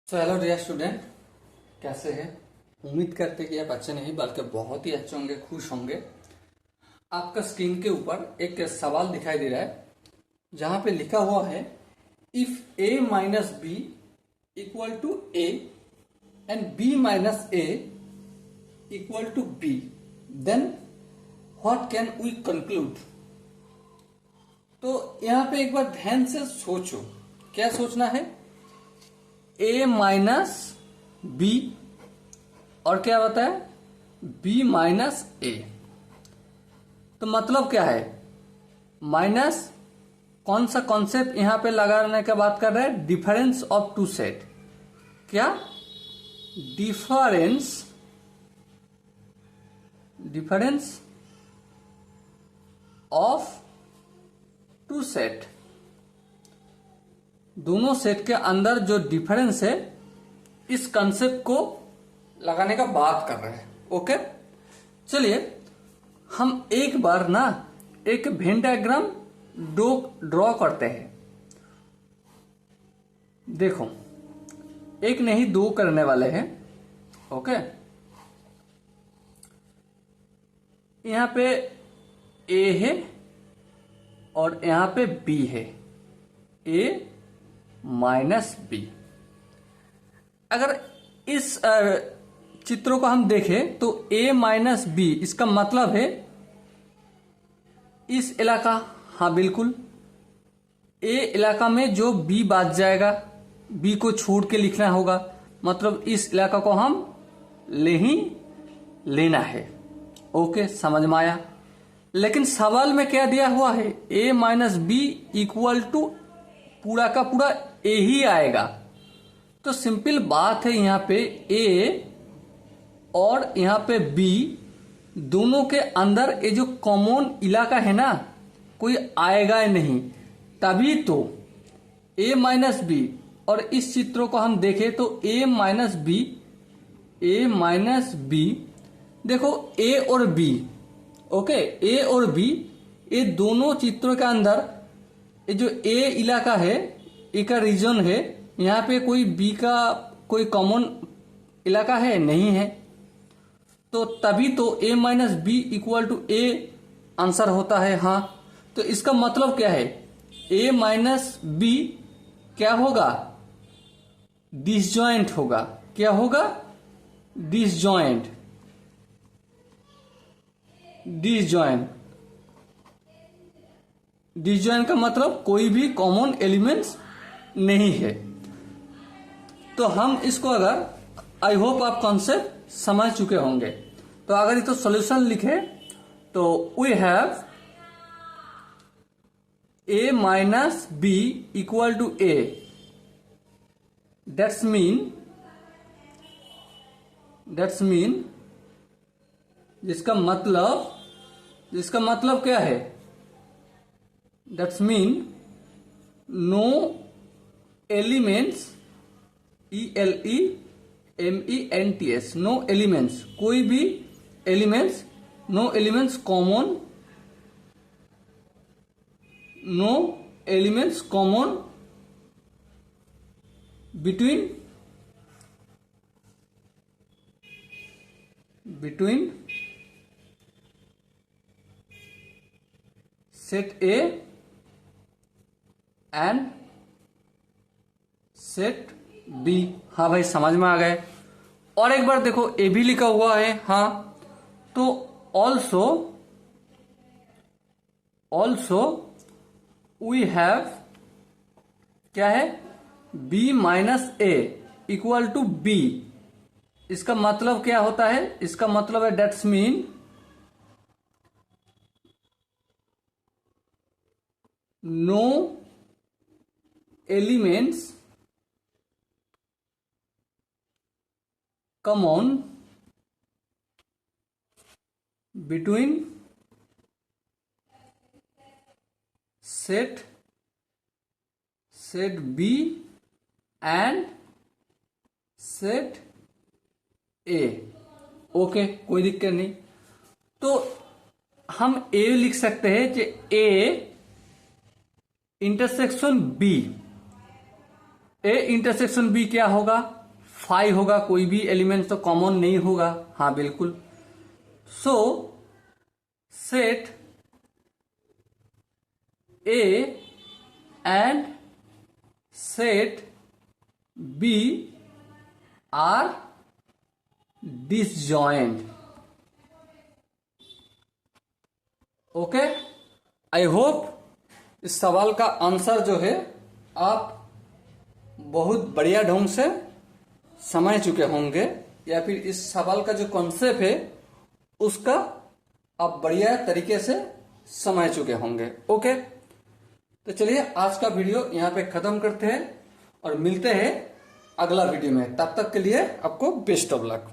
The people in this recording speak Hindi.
हेलो डियर स्टूडेंट, कैसे हैं? उम्मीद करते कि आप अच्छे नहीं बल्कि बहुत ही अच्छे होंगे, खुश होंगे। आपका स्क्रीन के ऊपर एक सवाल दिखाई दे रहा है जहां पे लिखा हुआ है if A minus B equal to A and B minus A equal to B, then what can we conclude. तो यहां पे एक बार ध्यान से सोचो, क्या सोचना है? ए माइनस बी और क्या होता है बी माइनस ए। तो मतलब क्या है? माइनस कौन सा कॉन्सेप्ट यहां पे लगाने का बात कर रहे हैं? Difference of two set. क्या? Difference of two set. दोनों सेट के अंदर जो डिफरेंस है, इस कंसेप्ट को लगाने का बात कर रहे हैं। ओके, चलिए हम एक बार ना एक वेन डायग्राम ड्रॉ करते हैं। देखो, एक नहीं दो करने वाले हैं। ओके, यहां पे ए है और यहां पे बी है, ए माइनस बी। अगर इस चित्रों को हम देखें तो a माइनस बी, इसका मतलब है इस इलाका, हाँ बिल्कुल, a इलाका में जो b बात जाएगा, b को छोड़ के लिखना होगा, मतलब इस इलाका को हम लेना है। ओके, समझ में आया? लेकिन सवाल में क्या दिया हुआ है? a minus B equal to पूरा का पूरा a ही आएगा। तो सिंपल बात है, यहां पे a और यहां पे b दोनों के अंदर ये जो कॉमन इलाका है ना, कोई आएगा नहीं। तभी तो a माइनस बी, और इस चित्रों को हम देखें तो a माइनस बी, देखो a और b, ओके, a और b, ये दोनों चित्रों के अंदर ये जो a इलाका है, ए का रीजन है, यहाँ पे कोई बी का कोई कॉमन इलाका है नहीं है। तो तभी तो a minus B equal to A answer होता है। हाँ, तो इसका मतलब क्या है? a माइनस बी क्या होगा? डिसजॉइंट होगा। क्या होगा? डिसजॉइंट। डिसजॉइंट का मतलब कोई भी कॉमन एलिमेंट्स नहीं है। तो हम इसको, अगर आई होप आप कॉन्सेप्ट समझ चुके होंगे, तो अगर इसको सॉल्यूशन लिखे तो we have a minus B equal to A. That's mean जिसका मतलब क्या है? That's mean no elements, ELEMENTS, no elements, कोई भी elements, no elements common between set A and set B. हाँ भाई, समझ में आ गए? और एक बार देखो, ए भी लिखा हुआ है। हाँ, तो ऑल्सो वी हैव क्या है? B minus A equal to B. इसका मतलब क्या होता है? इसका मतलब है that's mean no elements common between set B and set A। Okay, कोई दिक्कत नहीं। तो हम A लिख सकते हैं कि A intersection B, A intersection B क्या होगा? फाइव होगा, कोई भी एलिमेंट तो कॉमन नहीं होगा। हाँ बिल्कुल। So set A and set B are disjoint. Okay, I hope इस सवाल का आंसर जो है आप बहुत बढ़िया ढंग से समझ चुके होंगे, या फिर इस सवाल का जो कॉन्सेप्ट है उसका आप बढ़िया तरीके से समझ चुके होंगे। ओके, तो चलिए आज का वीडियो यहाँ पे खत्म करते हैं और मिलते हैं अगला वीडियो में। तब तक के लिए आपको बेस्ट ऑफ लक।